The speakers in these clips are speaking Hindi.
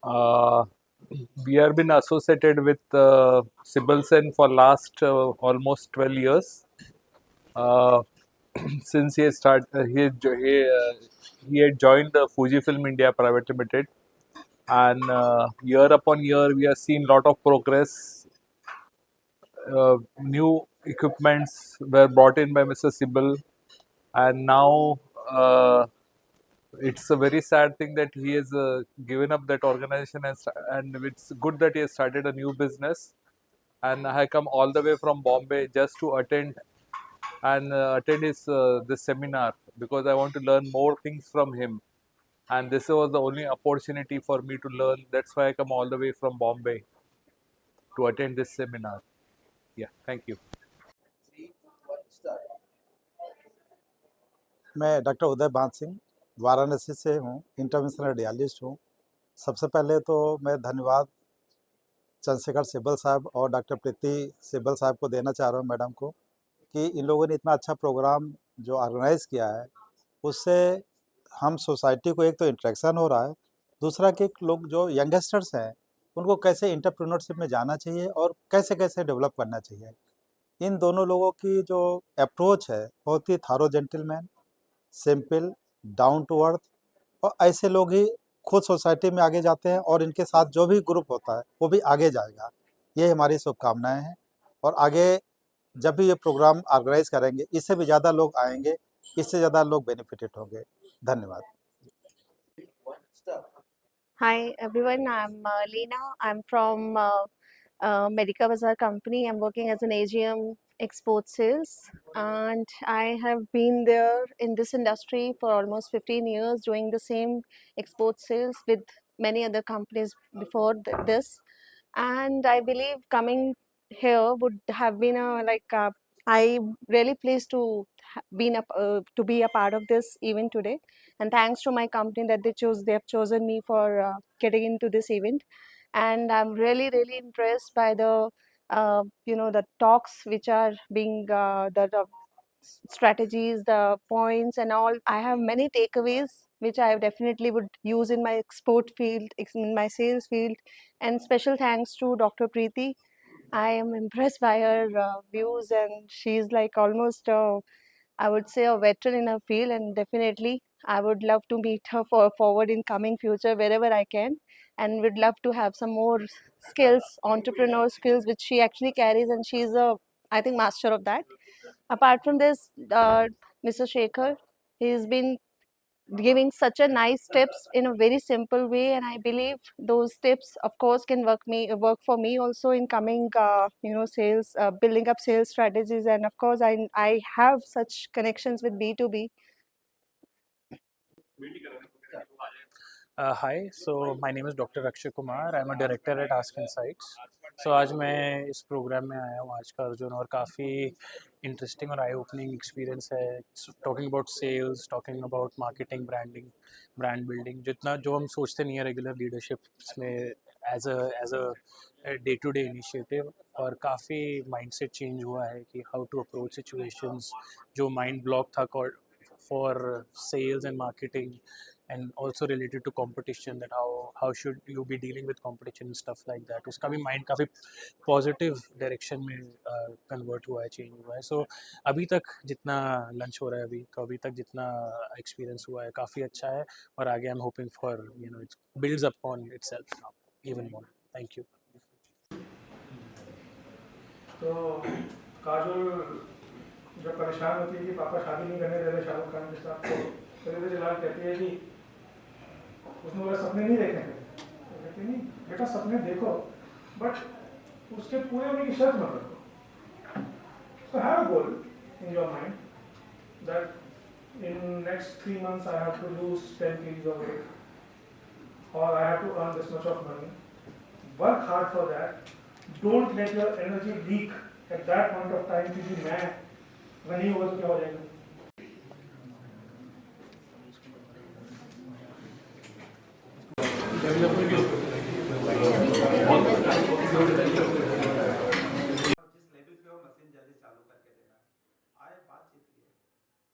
Uh, we have been associated with Sibelsen for last almost 12 years. Uh, since he had joined the Fujifilm India Private Limited, and year upon year we have seen lot of progress. New equipments were brought in by Mr. Sibel, and now it's a very sad thing that he has given up that organization, and it's good that he has started a new business. And I come all the way from Bombay just to attend his this seminar, because I want to learn more things from him. And this was the only opportunity for me to learn. That's why I come all the way from Bombay to attend this seminar. Yeah, thank you. मैं डॉक्टर उदय बांध सिंह वाराणसी से हूँ, इंटरवेंशनल रेडियोलॉजिस्ट हूँ। सबसे पहले तो मैं धन्यवाद चंद्रशेखर सिब्बल साहब और डॉक्टर प्रीति सिब्बल साहब को देना चाह रहा हूँ, मैडम को, कि इन लोगों ने इतना अच्छा प्रोग्राम जो ऑर्गेनाइज़ किया है, उससे हम सोसाइटी को एक तो इंटरेक्शन हो रहा है, दूसरा कि लोग जो यंगस्टर्स हैं उनको कैसे एंटरप्रेन्योरशिप में जाना चाहिए और कैसे कैसे डेवलप करना चाहिए। इन दोनों लोगों की जो अप्रोच है बहुत ही thorough gentleman, simple, down to earth, और ऐसे लोग ही खुद सोसाइटी में आगे जाते हैं और इनके साथ जो भी ग्रुप होता है वो भी आगे जाएगा। ये हमारी शुभकामनाएं हैं, और आगे जब भी ये प्रोग्राम ऑर्गेनाइज करेंगे इससे भी ज़्यादा लोग आएंगे, इससे ज़्यादा लोग बेनिफिटेड होंगे। धन्यवाद। Hi everyone, I'm Leena. I'm from Medica Bazaar company. I'm working as an AGM export sales, and I have been there in this industry for almost 15 years doing the same export sales with many other companies before this. And I believe coming here would have been I'm really pleased to to be a part of this event today, and thanks to my company that they have chosen me for getting into this event. And I'm really impressed by the the talks which are being the strategies, the points and all. I have many takeaways which I definitely would use in my export field, in my sales field. And special thanks to Dr. Preeti. I am impressed by her views, and she's like almost I would say a veteran in her field, and definitely I would love to meet her for forward in coming future wherever I can, and would love to have some more skills, entrepreneur skills, which she actually carries, and she's a, I think, master of that. Apart from this, Mr. Shekhar, he's been giving such a nice tips in a very simple way, and I believe those tips of course can work for me also in coming sales, building up sales strategies. And of course I have such connections with B2B. Hi, so my name is Dr. Akshay Kumar. I'm a director at Ask Insights. So आज मैं इस प्रोग्राम में आया हूँ आज का अर्जुन, और काफ़ी इंटरेस्टिंग और आई ओपनिंग एक्सपीरियंस है। Talking about sales, talking about marketing, branding, brand building, जितना जो हम सोचते नहीं है रेगुलर लीडरशिप में as a day to day initiative. और काफ़ी माइंडसेट चेंज हुआ है कि हाउ टू अप्रोच सिचुएशंस, जो माइंड ब्लॉक था for sales and marketing, and also related to competition, that how should you be dealing with competition and stuff like that. उसका भी mind काफ़ी positive direction में convert हुआ है, change हुआ है। So अभी तक जितना lunch हो रहा है अभी, तो अभी तक जितना experience हुआ है काफ़ी अच्छा है, और आगे I'm hoping for it builds upon itself now even more. Thank you. तो काजोल जब परेशान होती है कि पापा शादी नहीं करने दे रहे शाहरुख खान के साथ, तो फिर जलाल कहती है कि उसने बोला सपने नहीं देखे थे, तो कहती नहीं बेटा सपने देखो, बट उसके पूरे होने की शर्त मत रखो। So have a goal in your mind that in next 3 months I have to lose 10 kgs of weight, or I have to earn this much of money. Work hard for that. Don't let your energy leak at that point of time कि मैं नहीं होगा तो क्या हो जाएगा। जिस लेवल पे वो मशीन जल्दी चालू करके देना आए, बातचीत की है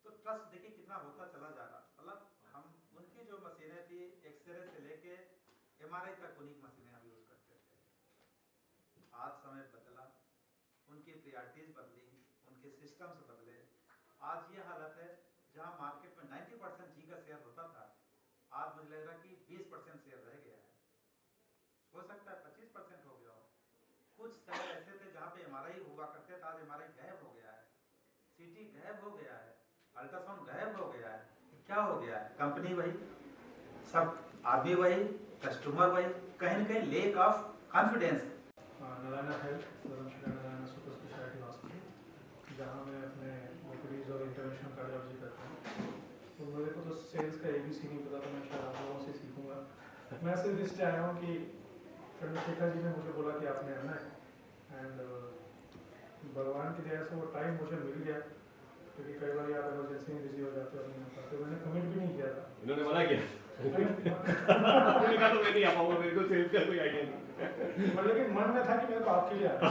तो ट्रस्ट देखिए कितना होता चला जा रहा। मतलब एमआरआई तक उन्हीं मशीनें हम यूज़ करते थे। आज समय बदला, उनकी प्रायोरिटीज बदली, उनके सिस्टम्स बदले। आज ये हालत है जहां मार्केट में 90% जी का शेयर होता था, आज मुझे लग रहा है कि 20% शेयर रह गया है। हो सकता है 25% हो गया हो। कुछ शहर ऐसे थे जहाँ पे एमआरआई हुआ करते थे, आज एमआरआई गायब हो गया है, सीटी गायब हो गया है, अल्ट्रासाउंड गायब हो गया है। क्या हो गया है? कंपनी वही, सब आदमी वही, कस्टमर वही, कहीं ना कहीं lake of confidence. Narayana health, Dharamshala Narayana super speciality hospital, जहाँ मैं अपने ओपीडीज और इंटरवेंशनल कार्डियोलॉजी करता हूँ। तो मेरे को तो सेल्स का ABC नहीं पता, तो मैं शायद आप लोगों से सीखूंगा। मैं सिर्फ इसलिए आया हूँ कि चंद्रशेखर जी ने मुझे बोला कि आपने आना है, एंड भगवान की दया से वो टाइम मुझे मिल गया, क्योंकि कई बार आप इमरजेंसी में बिजी हो जाते हो और नहीं हो पाते। मैंने कमिट भी नहीं किया था। इन्होंने मना किया। आपने कहा तो मैं नहीं आ पाऊंगा, मेरे को सेल्स का कोई आइडिया नहीं। लेकिन मन में था कि मेरे को आपके लिए आना,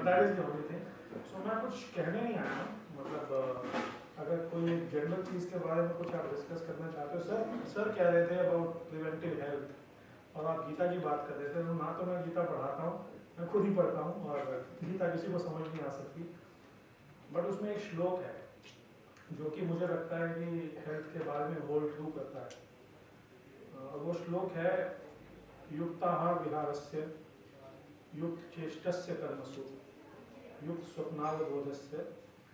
that is the only thing. So मैं कुछ कहने नहीं आया, मतलब अगर कोई जनरल चीज़ के बारे में कुछ आप डिस्कस करना चाहते हो। सर कह रहे थे अबाउट प्रिवेंटिव हेल्थ, और आप गीता की बात कर रहे थे। तो ना तो मैं गीता पढ़ाता हूँ, मैं खुद ही पढ़ता हूँ, और गीता किसी को समझ नहीं आ सकती, बट उसमें एक श्लोक है जो कि मुझे लगता है कि हेल्थ के बारे में होल्ड ट्रू करता है। वो श्लोक है, युक्ताहार विहारस्य, युक्त चेष्टस्य कर्मसु, युक्त स्वप्नावबोधस्य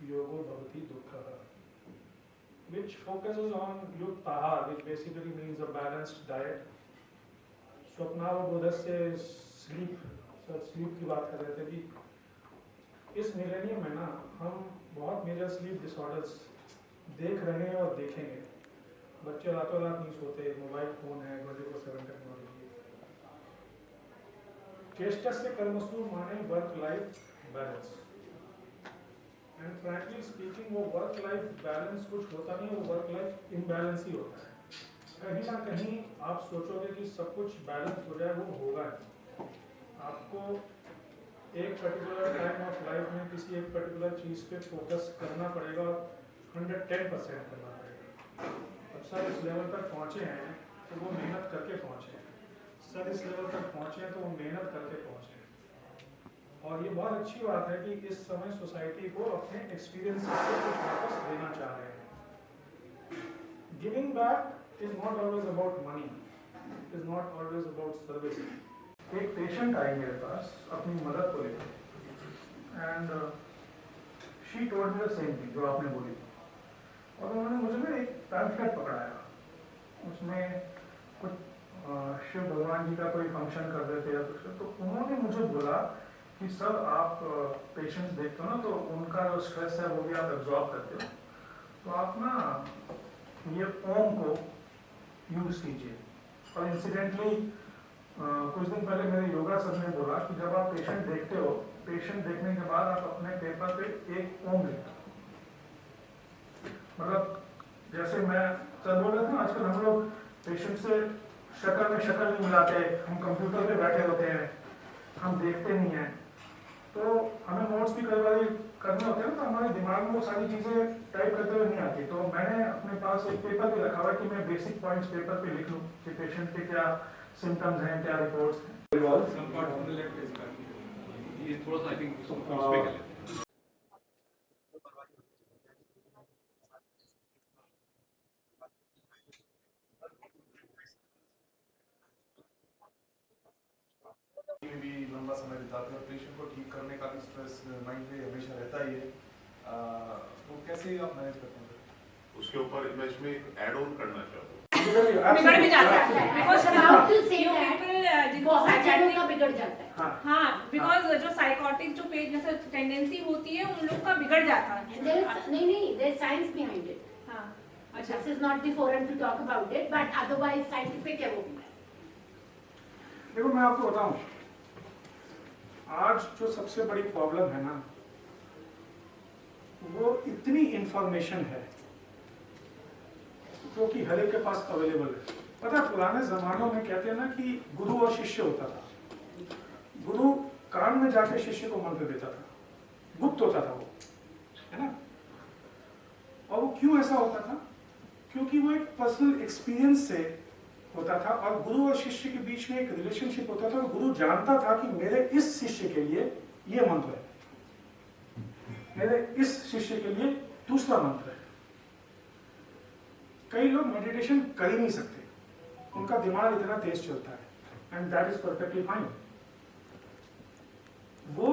योगो भवति दुःखः, which focuses on yuktahar, which basically means a balanced diet. स्वप्नावबोधस्य is sleep. Sir sleep की बात कर रहे थे कि इस मिलेनियम में ना हम बहुत मेजर स्लीप डिसऑर्डर्स देख रहे हैं और देखेंगे। बच्चे रातों रात नहीं सोते, मोबाइल फोन है, 24/7 टेक्नोलॉजी। चेष्टस्य कर्मसु माने work life balance, and frankly speaking वो वर्क लाइफ बैलेंस कुछ होता नहीं, वो वर्क लाइफ इम्बैलेंस ही होता है। कहीं ना कहीं आप सोचोगे कि सब कुछ बैलेंस हो जाए, वो होगा नहीं। आपको एक पर्टिकुलर टाइम ऑफ लाइफ में किसी एक पर्टिकुलर चीज़ पे फोकस करना पड़ेगा, 110% करना पड़ेगा। अब सर इस लेवल तक पहुँचे हैं तो वो मेहनत करके पहुँचे हैं। सर इस लेवल तक पहुँचे हैं तो वो मेहनत करके पहुँचे हैं। और ये बहुत अच्छी बात है कि इस समय सोसाइटी को अपने एक्सपीरियंस से कुछ वापस देना चाह रहे हैं। Giving back is not always about money, it is not always about service. एक पेशेंट आई मेरे पास अपनी मदद को लेकर, and she told me the same thing जो आपने बोली, और उन्होंने मुझे ना एक पैम्फलेट पकड़ाया, उसमें कुछ शिव भगवान जी का कोई फंक्शन कर रहे थे या कुछ, तो उन्होंने मुझे बोला कि सर आप पेशेंट्स देखते हो ना, तो उनका जो स्ट्रेस है वो भी आप एब्जॉर्ब करते हो, तो आप ना ये ओम को यूज़ कीजिए। और इंसिडेंटली कुछ दिन पहले मेरे योगा सर ने बोला कि जब आप पेशेंट देखते हो, पेशेंट देखने के बाद आप अपने पेपर पे एक ओम लिखते हो। मतलब जैसे मैं सर बोल रहे थे ना, आजकल हम लोग पेशेंट से शक्ल में शक्ल नहीं मिलाते, हम कंप्यूटर पे बैठे होते हैं, हम देखते नहीं हैं, तो हमें नोट्स भी कई बार करने होते हैं, तो हमारे दिमाग में वो सारी चीज़ें टाइप करते हुए नहीं आती। तो मैंने अपने पास एक पेपर भी रखा हुआ है कि मैं बेसिक पॉइंट्स पेपर पे लिख लूँ कि पेशेंट के क्या सिम्टम्स हैं, क्या रिपोर्ट्स हैं। ये थोड़ा सा आई थिंक उसको पे कर लेते हैं। में भी लंबा समय बिताते हैं और पेशेंट को ठीक करने का भी स्ट्रेस माइंड में हमेशा रहता ही है, तो कैसे आप मैनेज करते हैं? उसके ऊपर मैं इसमें ऐड ऑन करना चाहता हूँ। बिगड़ भी जाता है because How to say you that? people जिनको बहुत जनों का psychiatric बिगड़ जाता है। हाँ बिकॉज जो साइकोटिक जो पेज जैसे टेंडेंसी होती है उन लोग का बिगड़ जाता है। And there is नहीं, there is science behind it. हाँ अच्छा This is not the forum to talk about it, but otherwise scientific है वो भी। देखो मैं आपको बताऊं, आज जो सबसे बड़ी प्रॉब्लम है ना, वो इतनी इंफॉर्मेशन है जो कि हर एक के पास अवेलेबल है। पता है पुराने जमानों में कहते हैं ना कि गुरु और शिष्य होता था, गुरु कान में जाके शिष्य को मंत्र देता था, गुप्त होता था वो, है ना। और वो क्यों ऐसा होता था? क्योंकि वो एक पर्सनल एक्सपीरियंस से होता था और गुरु और शिष्य के बीच में एक रिलेशनशिप होता था और गुरु जानता था कि मेरे इस शिष्य के लिए ये मंत्र है, मेरे इस शिष्य के लिए दूसरा मंत्र है। कई लोग मेडिटेशन कर ही नहीं सकते, उनका दिमाग इतना तेज चलता है, and that is perfectly fine. वो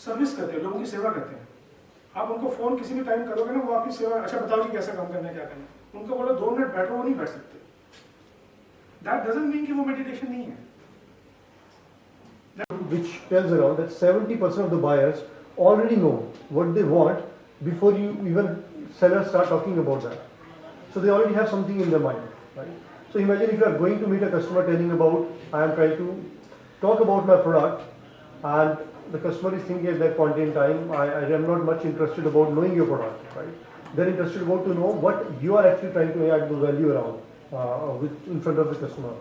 सर्विस करते हैं, लोगों की सेवा करते हैं। आप उनको फोन किसी भी टाइम करोगे ना, वो आपकी सेवा, अच्छा बताओ जी कैसा काम करना है, क्या करना है, उनको बोलो 2 मिनट बैठो, वो नहीं बैठ सकते। दैट डजंट मीन कि वो मेडिटेशन नहीं है। Which tells around that 70% of the buyers already know what they want before you even sellers start talking about that. So they already have something in their mind, right? So imagine if you are going to meet a customer telling about, I am trying to talk about my product, and the customer is thinking at that point in time, I am not much interested about knowing your product, right? They're interested about to know what you are actually trying to add the value around in front of the customer.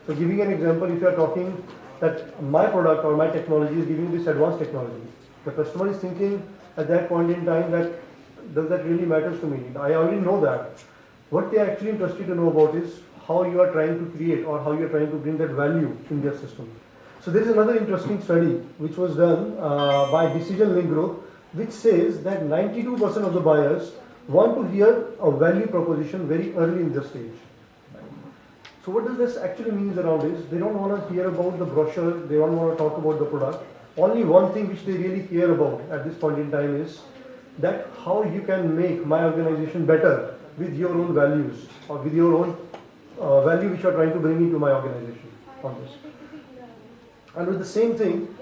So giving an example, if you are talking that my product or my technology is giving this advanced technology, the customer is thinking at that point in time that does that really matter to me? I already know that. What they are actually interested to know about is how you are trying to create or how you are trying to bring that value in their system. So there is another interesting study which was done by Decision Link Group, which says that 92% of the buyers want to hear a value proposition very early in the stage. So what does this actually mean around is they don't want to hear about the brochure, they don't want to talk about the product. Only one thing which they really care about at this point in time is that how you can make my organization better with your own values or with your own value which you are trying to bring into my organization on this. And with the same thing,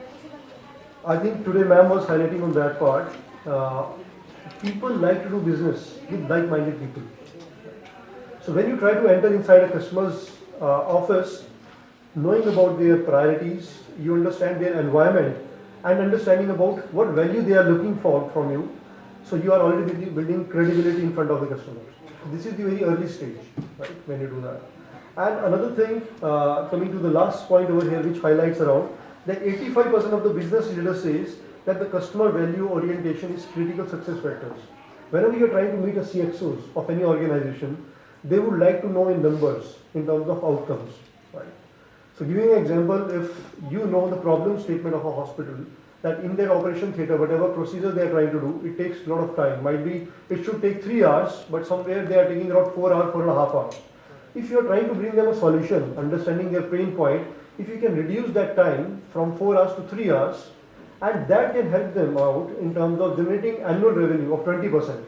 I think today ma'am was highlighting on that part, people like to do business with like-minded people. So when you try to enter inside a customer's office, knowing about their priorities, you understand their environment and understanding about what value they are looking for from you. So you are already building credibility in front of the customer. This is the very early stage, right, when you do that. And another thing, coming to the last point over here, which highlights around, that 85% of the business leaders says that the customer value orientation is critical success factors. Whenever you are trying to meet a CXOs of any organization, they would like to know in numbers, in terms of outcomes, right? So giving an example, if you know the problem statement of a hospital, that in their operation theatre, whatever procedure they are trying to do, it takes a lot of time. Might be, it should take 3 hours, but somewhere they are taking around 4 hours, 4.5 hours. If you are trying to bring them a solution, understanding their pain point, if you can reduce that time from 4 hours to 3 hours, and that can help them out in terms of generating annual revenue of 20%.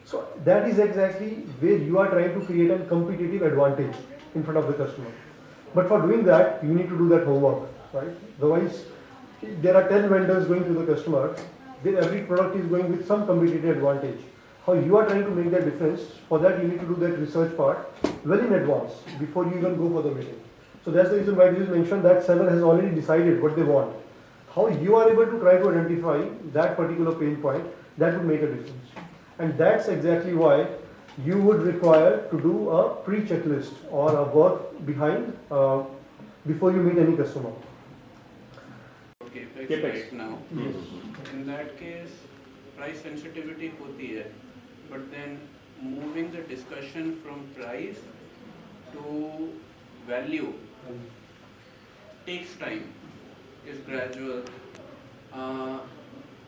So that is exactly where you are trying to create a competitive advantage in front of the customer. But for doing that, you need to do that homework, right? Otherwise, there are 10 vendors going to the customer, then every product is going with some competitive advantage. How you are trying to make that difference, for that you need to do that research part well in advance before you even go for the meeting. So that's the reason why this is mentioned that seller has already decided what they want. How you are able to try to identify that particular pain point, that would make a difference. And that's exactly why you would require to do a pre-checklist or a work behind before you meet any customer. Capex right now. Yes. In that case, price sensitivity hoti hai, but then moving the discussion from price to value takes time, is gradual.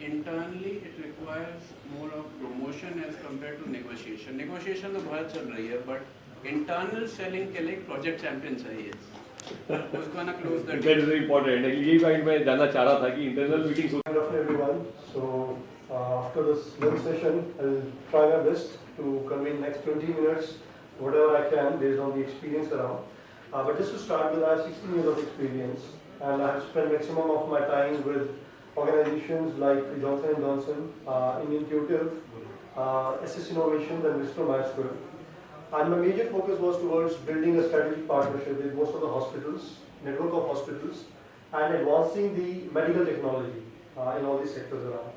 Internally, it requires more of promotion as compared to negotiation. Negotiation तो बहुत चल रही है, but internal selling के लिए project champion चाहिए. उसको ना close the deal. That is very important. यही point मैं जानना चाह रहा था कि internal meetings. Good afternoon, everyone. So after this lunch session, I'll try my best to convey in next 20 minutes whatever I can based on the experience around. But just to start with, I have 16 years of experience, and I have spent maximum of my time with organizations like Johnson & Johnson, in Intuitive, SS Innovations and Bristol Myers Squibb. And my major focus was towards building a strategic partnership with most of the hospitals, network of hospitals, and advancing the medical technology in all these sectors around.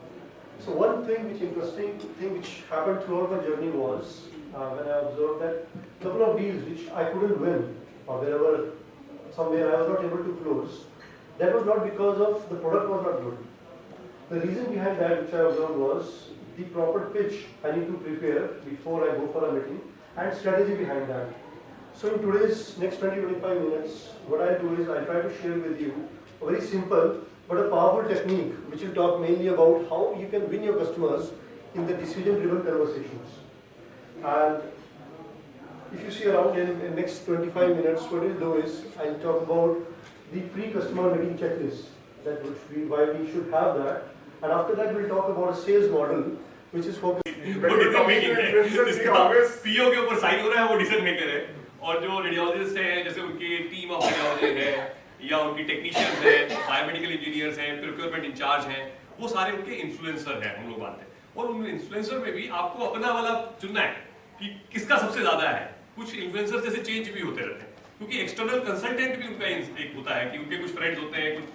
So one thing interesting thing which happened throughout my journey was when I observed that a couple of deals which I couldn't win, or wherever, somewhere I was not able to close, that was not because of the product was not good. The reason behind that which I observed was the proper pitch I need to prepare before I go for a meeting and strategy behind that. So in today's next 20-25 minutes, what I'll do is I'll try to share with you a very simple but a powerful technique which will talk mainly about how you can win your customers in the decision-driven conversations. And if you see around in next 25 minutes, what we'll do is I'll talk about the pre-customer meeting checklist, that why we should have that. And after that, we'll talk about a sales model which is focused. CEO के ऊपर साइन हो रहा है, वो डिसीजन मेकर है, और जो रेडियोलॉजिस्ट है, जैसे उनकी टीम ऑफ रेडियोलॉजिस्ट है या उनकी टेक्नीशियंस है, बायोमेडिकल इंजीनियर्स हैं, प्रोक्योरमेंट इंचार्ज हैं, वो सारे उनके इन्फ्लुएंसर हैं, हम लोग मानते हैं। और उन इन्फ्लुएंसर में भी आपको अपना वाला चुनना है कि किसका सबसे ज्यादा है। कुछ इन्फ्लुएंसर जैसे चेंज भी होते रहते हैं, क्योंकि एक्सटर्नल कंसल्टेंट भी उनका एक होता है कि उनके कुछ फ्रेंड्स होते हैं, कुछ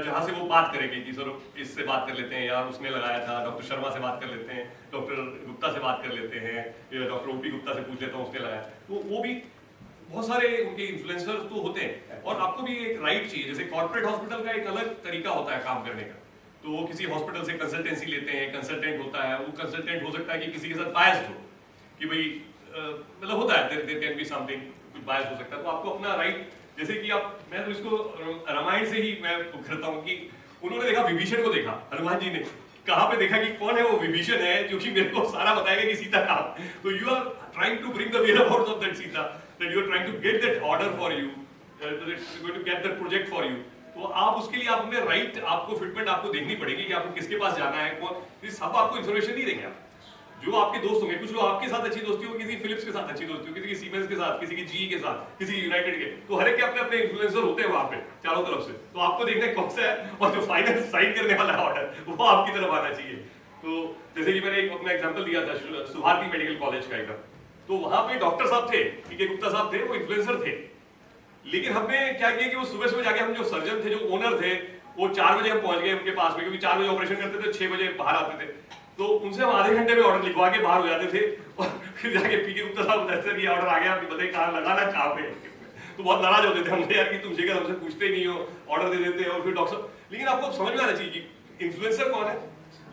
जहाँ से वो बात करेंगे कि सर इससे बात कर लेते हैं, यार उसने लगाया था, डॉक्टर शर्मा से बात कर लेते हैं, डॉक्टर गुप्ता से बात कर लेते हैं, या डॉक्टर ओपी गुप्ता से पूछ लेता हूँ उसने लगाया। तो वो भी बहुत सारे उनके इन्फ्लुएंसर तो होते हैं। और आपको भी एक राइट चाहिए, जैसे कॉर्पोरेट हॉस्पिटल का एक अलग तरीका होता है काम करने का। तो वो किसी हॉस्पिटल से कंसल्टेंसी लेते हैं, कंसल्टेंट होता है, वो कंसल्टेंट हो सकता है कि किसी के साथ बायस्ड हो, कि भाई मतलब होता है देयर कैन बी समथिंग, कुछ बायस हो सकता है। तो आपको अपना राइट, जैसे कि आप, मैं तो इसको रामायण से ही मैं करता हूँ कि उन्होंने देखा, विभीषण को देखा हनुमान जी ने, कहाँ पे देखा कि कौन है वो विभीषण है जो कि मेरे को सारा बताएगा कि सीता कहाँ। तो you are trying to bring the whereabouts of that Sita, that you are trying to get that order for you, going to get that project for you. तो आप उसके लिए आप अपने राइट, आपको फिटमेंट आपको देखनी पड़ेगी कि आपको किसके पास जाना है, कौन, ये सब आपको इन्फॉर्मेशन नहीं देंगे। आप जो आपके दोस्त होंगे, कुछ लोग आपके साथ अच्छी दोस्ती हो, किसी फिलिप्स के साथ अच्छी दोस्ती हो, किसी की सीमेंस के साथ, किसी की जीई के साथ, किसी यूनाइटेड के, तो हर एक के अपने अपने इन्फ्लुएंसर होते हैं वहां पे चारों तरफ से। तो आपको देखना है कौन सा है, और जो फाइनल साइन करने वाला ऑर्डर वो आपकी तरफ आना चाहिए। तो जैसे कि मैंने एक अपना एग्जांपल दिया था सुभारती मेडिकल कॉलेज का एकदम, तो वहां पे डॉक्टर साहब थे, पीके गुप्ता साहब थे, वो इन्फ्लुएंसर थे। लेकिन हमने क्या किया कि वो सुबह सुबह जाके, हम जो सर्जन थे, जो ओनर थे, वो 4 बजे हम पहुंच गए उनके पास में, क्योंकि 4 बजे ऑपरेशन करते थे, 6 बजे बाहर आते थे। तो उनसे हम आधे घंटे में ऑर्डर लिखवा के बाहर हो जाते थे, और फिर जाके पीके गुप्ता साहब बताते थे कि ऑर्डर आ गया, आप बताइए कहाँ लगाना, कहाँ पे। तो बहुत नाराज होते थे हमसे, यार कि तुम शेखर हमसे पूछते नहीं हो, ऑर्डर दे देते हो। और फिर डॉक्टर, लेकिन आपको समझ में आना चाहिए कि इन्फ्लुएंसर कौन है।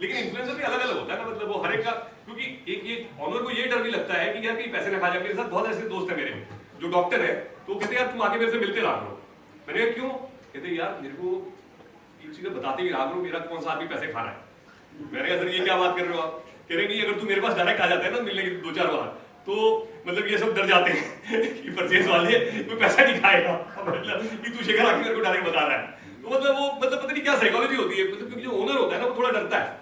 लेकिन इन्फ्लुएंसर भी अलग अलग होता है ना, मतलब वो हर एक का, क्योंकि एक ये ऑनर को ये डर भी लगता है कि यार कहीं पैसे ना खा जाए। मेरे साथ बहुत ऐसे दोस्त है मेरे जो डॉक्टर है, तो कहते यार तुम आके मेरे से मिलते रहा करो। मैंने कहा क्यों? कहते यार मेरे को एक चीज बताते भी रहा करो, मेरा कौन सा आदमी पैसे खा रहा है। मैंने कहा सर ये क्या बात कर रहे हो आप? कह रहे नहीं, अगर तू मेरे पास डायरेक्ट आ जाता है ना मिलने के 2-4 बार, तो मतलब ये सब डर जाते हैं कि परचेज वाले कोई पैसा नहीं खाएगा, मतलब कि तू शेखर आके मेरे को डायरेक्ट बता रहा है। तो मतलब वो मतलब पता नहीं क्या साइकोलॉजी होती है, मतलब क्योंकि जो ओनर होता है ना वो थोड़ा डरता है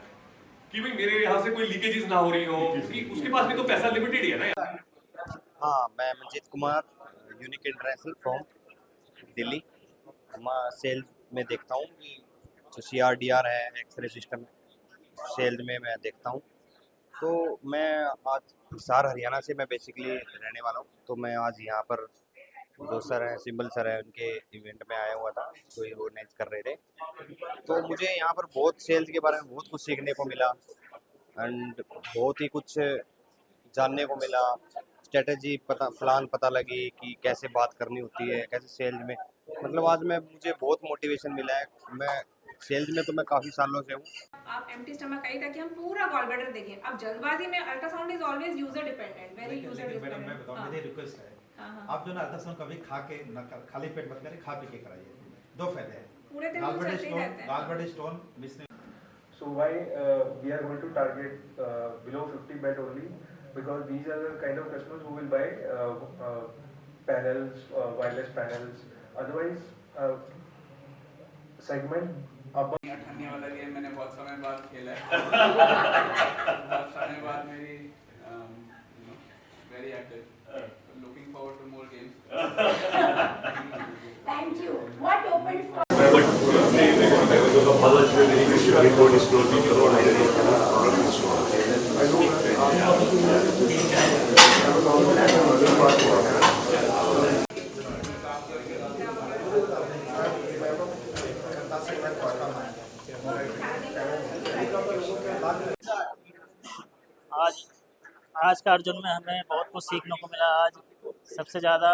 कि भाई मेरे यहाँ से कोई लीकेजेस ना हो रही हो, क्योंकि उसके पास भी तो पैसा लिमिटेड ही है ना यार। हाँ, मैं Manjeet Kumar, unique international from Delhi. मैं सेल्स में देखता हूँ कि जो CRDR है, एक्सरे सिस्टम सेल्स में मैं देखता हूँ। तो मैं आज हिसार हरियाणा से मैं बेसिकली रहने वाला हूँ। तो मैं आज यहाँ पर जो सर हैं, सिंबल सर हैं, उनके इवेंट में आया हुआ था, तो ये ऑर्गेनाइज कर रहे थे। तो मुझे यहाँ पर बहुत सेल्स के बारे में बहुत कुछ सीखने को मिला, एंड बहुत ही कुछ जानने को मिला। स्ट्रेटजी प्लान पता लगी कि कैसे बात करनी होती है, कैसे सेल्स में, मतलब आज मुझे बहुत मोटिवेशन मिला है। मैं सेल्स में तो मैं काफ़ी सालों से हूँ। आप एम्प्टी स्टमक आइए ताकि हम पूरा गॉलब्लैडर देखें। अब जल्दबाजी में ultrasound is always user dependent, very user dependent. Madam मैं बताऊं, मेरी रिक्वेस्ट है, आप जो ना अल्ट्रासाउंड कभी खा के न खाली पेट मत करें, खा पी के कराइए। 2 फायदे हैं, पूरे दिन तो चलते ही रहते हैं। गॉलब्लैडर स्टोन मिस नहीं। So why we are going to target below 50 bed only? Because these are the kind of customers who will buy panels, wireless panels. Otherwise, segment above. ठंडी वाला गेम मैंने बहुत समय बाद खेला है। बहुत समय बाद मेरी very active. Looking forward to more games. Thank you. What opened for? आज का अर्जुन में हमें बहुत कुछ सीखने को मिला। आज सबसे ज़्यादा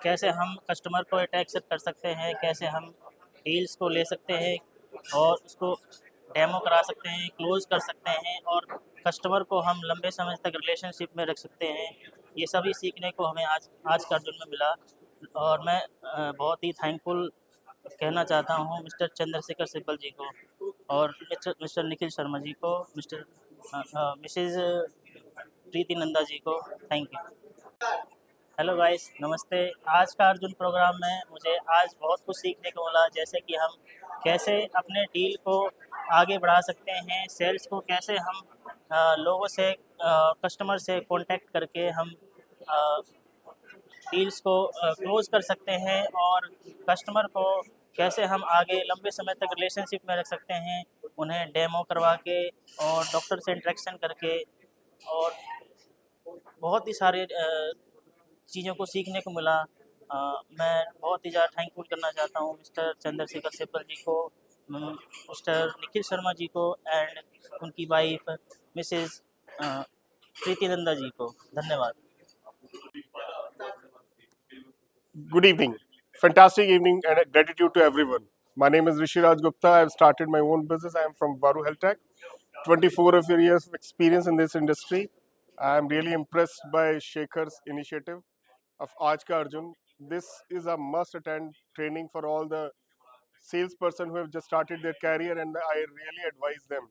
कैसे हम कस्टमर को अटैक कर सकते हैं, कैसे हम डील्स को ले सकते हैं और उसको डेमो करा सकते हैं, क्लोज कर सकते हैं, और कस्टमर को हम लंबे समय तक रिलेशनशिप में रख सकते हैं। ये सभी सीखने को हमें आज का अर्जुन में मिला। और मैं बहुत ही थैंकफुल कहना चाहता हूँ मिस्टर चंद्रशेखर सिब्बल जी को और मिस्टर निखिल शर्मा जी को, मिसेज प्रीति नंदा जी को। Thank you. हेलो गाइस, नमस्ते। आज का अर्जुन प्रोग्राम में मुझे आज बहुत कुछ सीखने को मिला, जैसे कि हम कैसे अपने डील को आगे बढ़ा सकते हैं, सेल्स को कैसे हम लोगों से कस्टमर से कांटेक्ट करके हम डील्स को क्लोज कर सकते हैं, और कस्टमर को कैसे हम आगे लंबे समय तक रिलेशनशिप में रख सकते हैं, उन्हें डेमो करवा के और डॉक्टर से इंटरेक्शन करके, और बहुत ही सारे चीज़ों को सीखने को मिला। मैं बहुत ही ज़्यादा थैंकफुल करना चाहता हूँ मिस्टर चंद्रशेखर सिब्बल जी को, मिस्टर निखिल शर्मा जी को एंड उनकी वाइफ मिसेज प्रीति नंदा जी को। धन्यवाद। Good evening. Fantastic evening and gratitude to everyone. My name is Rishi Raj Gupta. I have started my own business. I am from Varu Health Tech. 24 of years of experience in this industry. I am really impressed by Shekhar's initiative of Aaj Ka Arjun. This is a must attend training for all the salesperson who have just started their career, and I really advise them.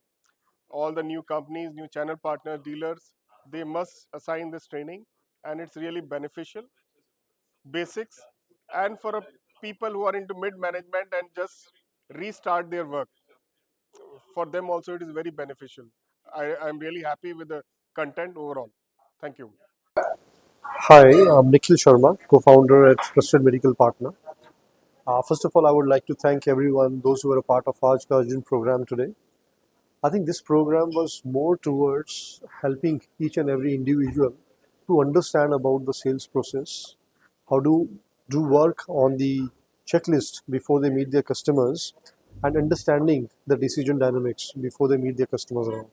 All the new companies, new channel partners, dealers, they must assign this training, and it's really beneficial. Basics, and for people who are into mid management and just restart their work, for them also it is very beneficial. I'm really happy with the content overall. Thank you. Hi, I'm Nikhil Sharma, co-founder at Trusted Medical Partner. First of all, I would like to thank everyone, those who are a part of Aaj Ka Arjun program today. I think this program was more towards helping each and every individual to understand about the sales process, how to do work on the checklist before they meet their customers, and understanding the decision dynamics before they meet their customers around.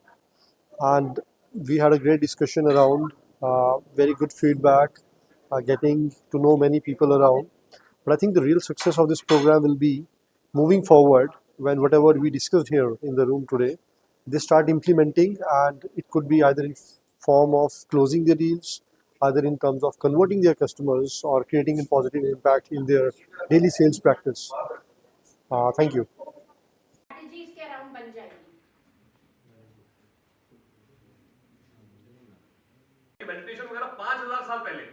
And we had a great discussion around, very good feedback, getting to know many people around. But I think the real success of this program will be moving forward when whatever we discussed here in the room today, they start implementing, and it could be either in form of closing their deals, either in terms of converting their customers or creating a positive impact in their daily sales practice. Thank you. Strategy इसके अराउंड बन जाएगी। मेडिटेशन वगैरह 5000 साल पहले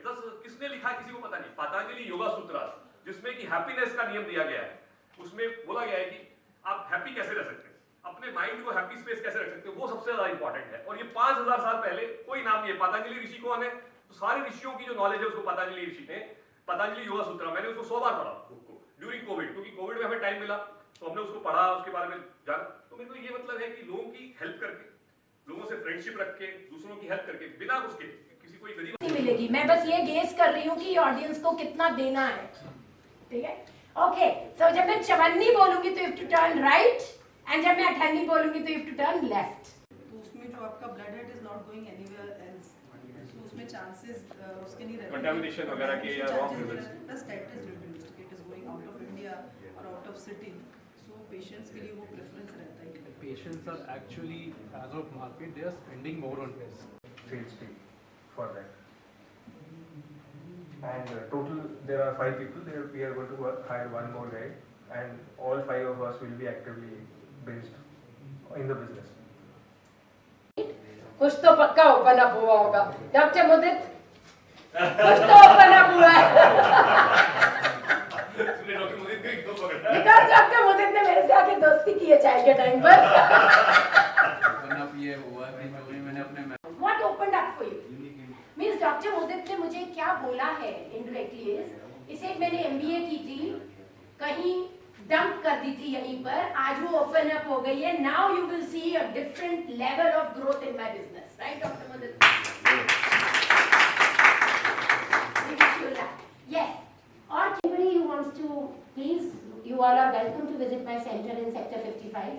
किसने लिखा है किसी को पता नहीं। पतंजलि योगा सूत्र, जिसमें कि हैप्पीनेस का नियम दिया गया है, उसमें बोला गया है कि आप हैप्पी कैसे रह सकते हैं, अपने माइंड को हैप्पी स्पेस कैसे रख सकते हैं, वो सबसे ज्यादा इंपॉर्टेंट है। और ये 5000 साल पहले कोई नाम नहीं है। पतंजलि ऋषि कौन है? तो सारे ऋषियों की जो नॉलेज है उसको पतंजलि ऋषि ने पतंजलि योगा सूत्र, मैंने उसको 100 बार पढ़ा ड्यूरिंग कोविड, क्योंकि कोविड में हमें टाइम मिला तो हमने उसको पढ़ा, उसके बारे में जाना। तो मेरे को ये मतलब है कि लोगों की हेल्प करके, लोगों से फ्रेंडशिप रख के, दूसरों की हेल्प करके, बिना उसके किसी कोई गरीब नहीं मिलेगी। मैं बस ये गेस कर रही हूँ कि ऑडियंस को कितना देना है। ठीक है, ओके। सो जब मैं चवन्नी बोलूंगी तो you have to turn right, and जब मैं अठन्नी बोलूंगी तो you have to turn left. तो उसमें जो आपका blood head is not going anywhere else, तो उसमें चांसेस उसके नहीं रहते कंटामिनेशन वगैरह के या wrong results, plus date is reduced, it is going out of India और out of city, so patients के लिए वो प्रेफरेंस रहता है। Patients are actually, as of market, they are spending more on this sales team for that. And total, there are 5 people. There we are going to hire 1 more guy, and all 5 of us will be actively based in the business. कुछ तो पक्का ओपन अप हुआ होगा। डॉक्टर मुदित, कुछ तो ओपन अप हुआ है। बिकॉज़ डॉक्टर मुदित ने मेरे से आके दोस्ती की है चाय के टाइम पर। ये हुआ कि जो मैंने अपने What opened up for you? Means doctor Mudit ने मुझे क्या बोला है indirectly is, इसे मैंने MBA की थी, कहीं डंप कर दी थी यहीं पर, आज वो ओपन अप हो गई है। Now you will see a different level of growth in my business, right, doctor Mudit? Yes. Or anybody who wants to, please, you all are welcome to visit my center in Sector 55.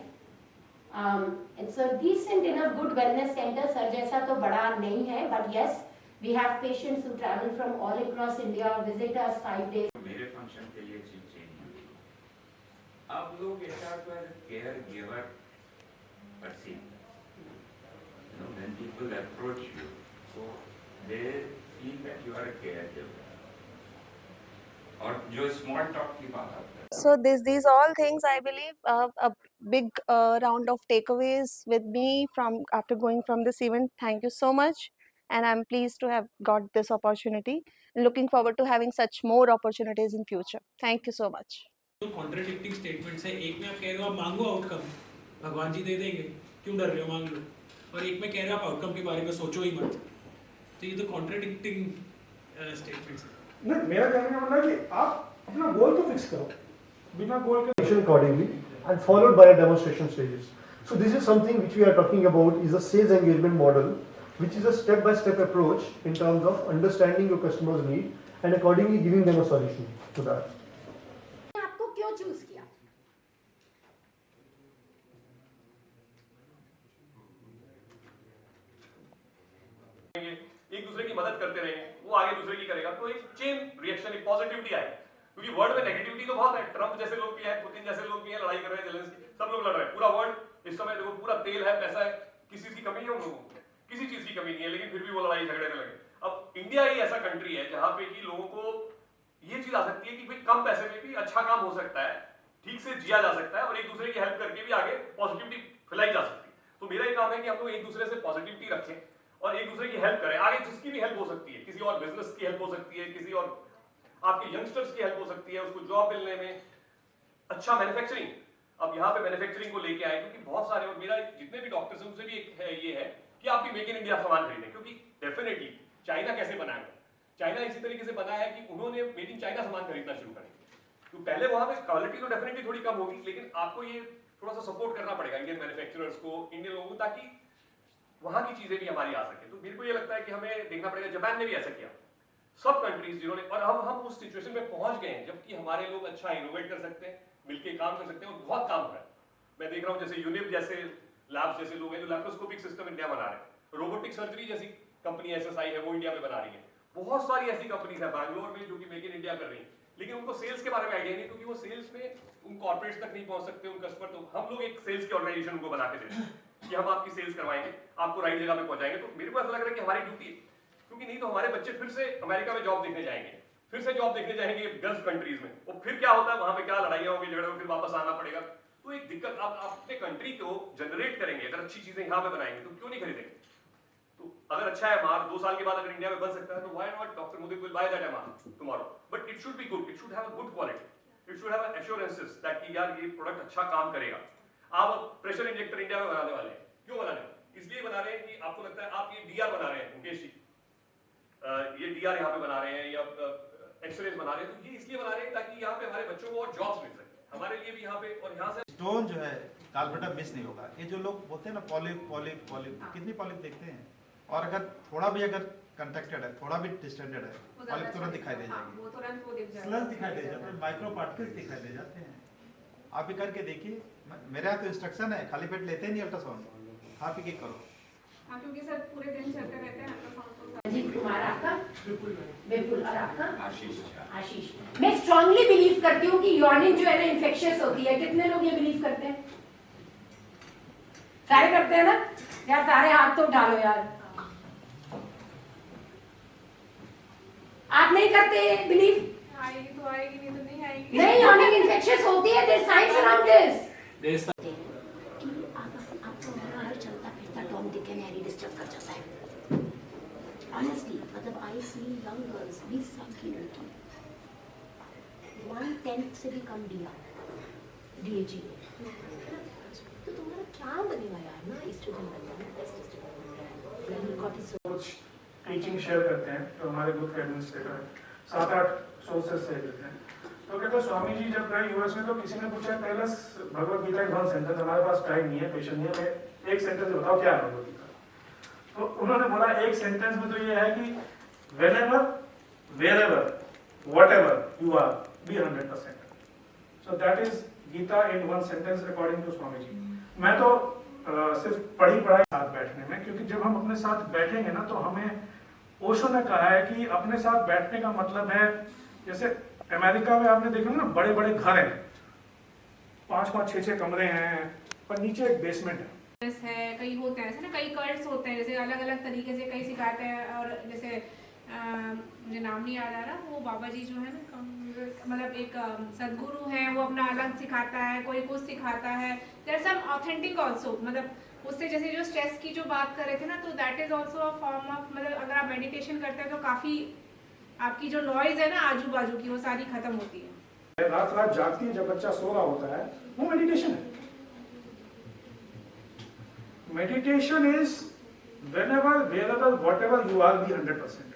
It's a decent enough good wellness center. Sir जैसा तो बड़ा नहीं है, but yes, we have patients who travel from all across India, visit us 5 days. मेरे फंक्शन के लिए चीज चाहिए। आप लोग ऐसा पर care giver perceive, when people approach you, so they ठीक है, यू आर अ केयरगिवर। और जो स्मॉल टॉक की बात आती है, So these all things, I believe, a big round of takeaways with me from after going from this event. Thank you so much, and I'm pleased to have got this opportunity. Looking forward to having such more opportunities in future. Thank you so much. तो कॉन्ट्राडिक्टिंग स्टेटमेंट्स है। एक में आप कह रहे हो आप मांगो आउटकम, भगवान जी दे देंगे, क्यों डर रहे हो, मांग लो। और एक में कह रहे हो आप आउटकम के बारे में सोचो ही मत। तो ये तो कॉन्ट्राडिक्टिंग स्टेटमेंट्स है। नहीं, मेरा कहने का मतलब है कि आप अपना गोल तो फिक्स करो, बिना गोल के accordingly and followed by a demonstration stages. So this is something which we are talking about is a sales engagement model, which is a step-by-step approach in terms of understanding your customer's need and accordingly giving them a solution to that. आपको क्यों चूज किया? एक दूसरे की मदद करते रहेंगे, वो आगे दूसरे की करेगा, तो एक चेन रिएक्शन, एक पॉजिटिविटी आएगी। क्योंकि वर्ल्ड में नेगेटिविटी तो बहुत है, ट्रम्प जैसे लोग भी हैं, पुतिन जैसे लोग भी हैं, लड़ाई कर रहे हैं, जेलेंस्की, सब लोग लड़ रहे हैं, पूरा वर्ल्ड इस समय देखो, पूरा तेल है, पैसा है, किसी चीज की कमी है उन लोगों को, किसी चीज की कमी नहीं है, लेकिन फिर भी वो लड़ाई झगड़े में लगे। अब इंडिया ही ऐसा कंट्री है जहां पे कि लोगों को ये चीज आ सकती है कि भाई कम पैसे में भी अच्छा काम हो सकता है, ठीक से जिया जा सकता है और एक दूसरे की हेल्प करके भी आगे पॉजिटिविटी फैलाई जा सकती है। तो मेरा ये काम है कि हम लोग एक दूसरे से पॉजिटिविटी रखें और एक दूसरे की हेल्प करें, आगे जिसकी भी हेल्प हो सकती है, किसी और बिजनेस की हेल्प हो सकती है, किसी और आपके यंगस्टर्स की हेल्प हो सकती है, उसको जॉब मिलने में, अच्छा मैन्युफैक्चरिंग। अब यहाँ पे मैन्युफैक्चरिंग को लेके आए, क्योंकि बहुत सारे, और मेरा जितने भी डॉक्टर्स हैं उनसे भी एक है ये है कि आप भी मेक इन इंडिया सामान खरीदें, क्योंकि डेफिनेटली चाइना कैसे बनाया, चाइना इसी तरीके से बना है कि उन्होंने मेड इन चाइना सामान खरीदना शुरू करें। तो पहले वहां पे क्वालिटी तो डेफिनेटली थोड़ी कम होगी, लेकिन आपको ये थोड़ा सा सपोर्ट करना पड़ेगा इंडियन मैन्युफैक्चरर्स को, इंडियन लोगों को, ताकि वहां की चीजें भी हमारी आ सके। तो मेरे को ये लगता है कि हमें देखना पड़ेगा, जापान ने भी ऐसा किया, सब कंट्रीज जिन्होंने, और हम उस सिचुएशन में पहुंच गए हैं जबकि हमारे लोग अच्छा इनोवेट कर सकते हैं, मिलके काम कर सकते हैं, और बहुत काम हो रहा है। मैं देख रहा हूं जैसे यूनिव जैसे लैब्स जैसे लोग हैं जो लैप्रोस्कोपिक सिस्टम इंडिया बना रहे हैं, रोबोटिक सर्जरी जैसी कंपनी SSI है वो इंडिया में बना रही है, बहुत सारी ऐसी कंपनीज है बैंगलोर में जो कि मेक इन इंडिया कर रही है, लेकिन उनको सेल्स के बारे में आइडिया नहीं, क्योंकि वो सेल्स में उन कॉर्पोरेट्स तक नहीं पहुंच सकते, उन कस्टमर। तो हम लोग एक सेल्स की ऑर्गेनाइजेशन उनको बना के देते हैं कि हम आपकी सेल्स करवाएंगे, आपको राइट जगह पे पहुंचाएंगे। तो मेरे को ऐसा लग रहा है कि हमारी ड्यूटी है, क्योंकि नहीं तो हमारे बच्चे फिर से अमेरिका में जॉब देखने जाएंगे, फिर से जॉब देखने जाएंगे गल्फ कंट्रीज में, और फिर क्या होता है वहां पे, क्या लड़ाइयां होंगी, झगड़े होंगे, फिर वापस आना पड़ेगा। तो एक दिक्कत, आप अपने कंट्री को जनरेट करेंगे, अगर अच्छी चीजें यहाँ पे बनाएंगे तो क्यों नहीं खरीदेंगे। तो अगर अच्छा MR 2 साल के बाद अगर इंडिया में बन सकता है, तो why not doctor Modi will by that MR tomorrow, but it should be good, it should have a good quality, it should have assurances that कि यार ये प्रोडक्ट अच्छा काम करेगा। आप प्रेशर इंजेक्टर इंडिया में बनाने वाले हैं, क्यों बना रहे हैं? इसलिए बना रहे हैं कि आपको लगता है आप ये DR बना रहे हैं, मुकेश जी ये DR यहाँ पे बना रहे हैं, या एक्सरेज बना रहे हैं, तो ये इसलिए बना रहे हैं ताकि यहाँ पे हमारे बच्चों को और जॉब्स मिल सके, हमारे लिए भी यहाँ पे, और यहाँ से स्टोन जो है कार्बोरेटा मिस नहीं होगा। ये जो लोग बोलते हैं ना पॉलिप कितनी पॉलिप देखते हैं, और अगर थोड़ा भी अगर कंटेक्टेड है, थोड़ा भी डिस्टेंडेड है, पॉलिप तुरंत दिखाई दे जाएगी, वो तुरंत वो दिख जाएगा, स्लर्स दिखाई दे जाते हैं, माइक्रो पार्टिकल्स दिखाई दे जाते हैं। आप भी करके देखिए, मेरे यहाँ तो इंस्ट्रक्शन है, खाली पेट लेते ही नहीं अल्ट्रासाउंड, खा पी के करो। हाँ, क्योंकि सर पूरे दिन चलते रहते हैं अल्ट्रासाउंड। अजीत कुमार आपका? बिल्कुल। और आपका? आशीष। मैं स्ट्रांगली बिलीव करती हूँ कि यॉर्निंग जो है ना इन्फेक्शियस होती है। कितने लोग ये बिलीव करते हैं? सारे करते हैं ना? यार सारे हाथ तो उठा लो यार। आप नहीं करते बिलीव? आएगी तो आएगी, नहीं तो नहीं आएगी। नहीं, यॉर्निंग इन्फेक्शियस होती है, there science around this. Honestly, मतलब I see young girls भी सबकी लड़की 1/10 से भी कम DAG, तो तुम्हारा क्या बनेगा यार ना, एस्ट्रोजन बनेगा, कुछ टीचिंग शेयर करते हैं तो हमारे ग्रुप के एडमिनिस्ट्रेटर हैं, 7-8 सोर्सेस से देते हैं। तो कहते हैं स्वामी जी जब गए US में तो किसी ने पूछा पहले भगवद गीता इन 1 सेंटेंस, हमारे पास टाइम नहीं है, पेशेंट नहीं है, मैं 1 सेंटेंस बताओ क्या है भगवद गीता। तो उन्होंने बोला एक सेंटेंस में तो ये है कि whenever, wherever, whatever you are, be 100%. So that is Gita in 1 sentence according to Swami ji. मैं तो सिर्फ पढ़ाई साथ बैठने में, क्योंकि जब हम अपने साथ बैठेंगे ना तो हमें ओशो ने कहा है कि अपने साथ बैठने का मतलब है, जैसे अमेरिका में आपने देखा ना बड़े बड़े घर हैं, 5-5, 6-6 कमरे हैं, पर नीचे एक बेसमेंट है। है, कई होते हैं ऐसे ना, कई कल्ट्स होते हैं, जैसे अलग अलग तरीके से कई सिखाते हैं, और जैसे मुझे नाम नहीं याद आ रहा, वो बाबा जी जो है ना, मतलब एक सदगुरु है, वो अपना अलग सिखाता है, कोई कुछ सिखाता है। देयर सम ऑथेंटिक आल्सो, मतलब उससे जैसे जो स्ट्रेस की जो बात कर रहे थे ना, तो that is also a form of, मतलब अगर आप मेडिटेशन करते हैं तो काफ़ी आपकी जो नॉइज है ना आजू बाजू की, वो सारी खत्म होती है। रात रात जागती है जब बच्चा सो रहा होता है, वो मेडिटेशन है। Meditation is whenever, wherever, whatever you are the 100%.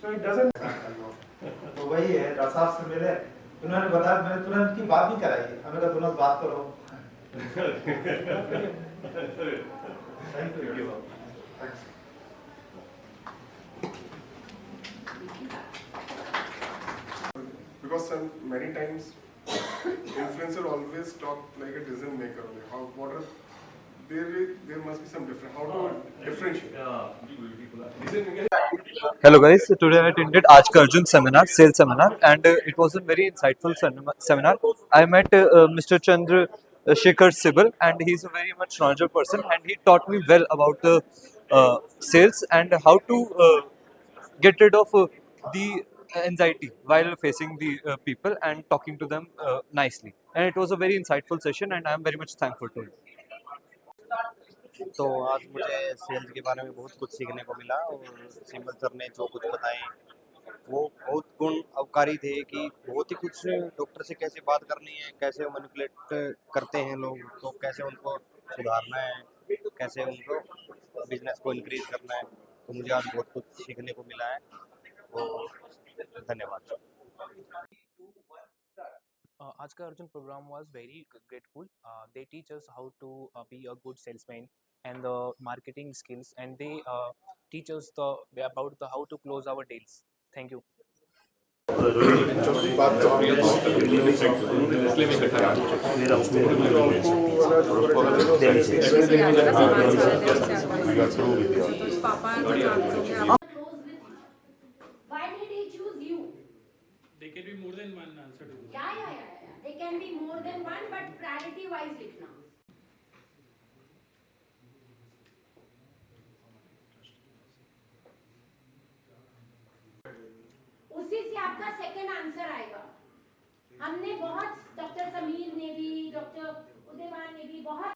So it doesn't. तो वही है, रसास्त्र मिले, उन्होंने बताया, मैंने तुरंत की बात नहीं कराई, हमें कहा तुरंत बात करो। Thank you. Because many times influencer always talk like a decision maker. Like how, what are there must be some different. How to differentiate? Hello guys, today I attended Aaj Ka Arjun seminar, sales seminar, and it was a very insightful seminar. I met Mr. Chandra Shekhar Sibal, and he's a very much knowledgeable person, and he taught me well about the sales and how to get rid of the anxiety while facing the people and talking to them nicely. And it was a very insightful session, and I am very much thankful to him. तो आज मुझे सेल्स के बारे में बहुत कुछ सीखने को मिला, और सिंबल सर ने जो कुछ बताए वो बहुत गुण अवकारी थे कि बहुत ही कुछ डॉक्टर से कैसे बात करनी है, कैसे मैनिपुलेट करते हैं लोग, तो कैसे उनको सुधारना है, कैसे उनको बिजनेस को इंक्रीज करना है। तो मुझे आज बहुत कुछ सीखने को मिला है, और धन्यवाद। Aaj Ka Arjun program was very grateful. They teach us how to be a good salesman and the marketing skills, and they teach us about how to close our deals. Thank you. Why did he choose you? There can be more than one answer to this. Yeah. They can be more than one, but priority wise लिखना। उसी से आपका सेकंड आंसर आएगा। हमने बहुत, डॉक्टर समीर ने भी, डॉक्टर उदयवान ने भी बहुत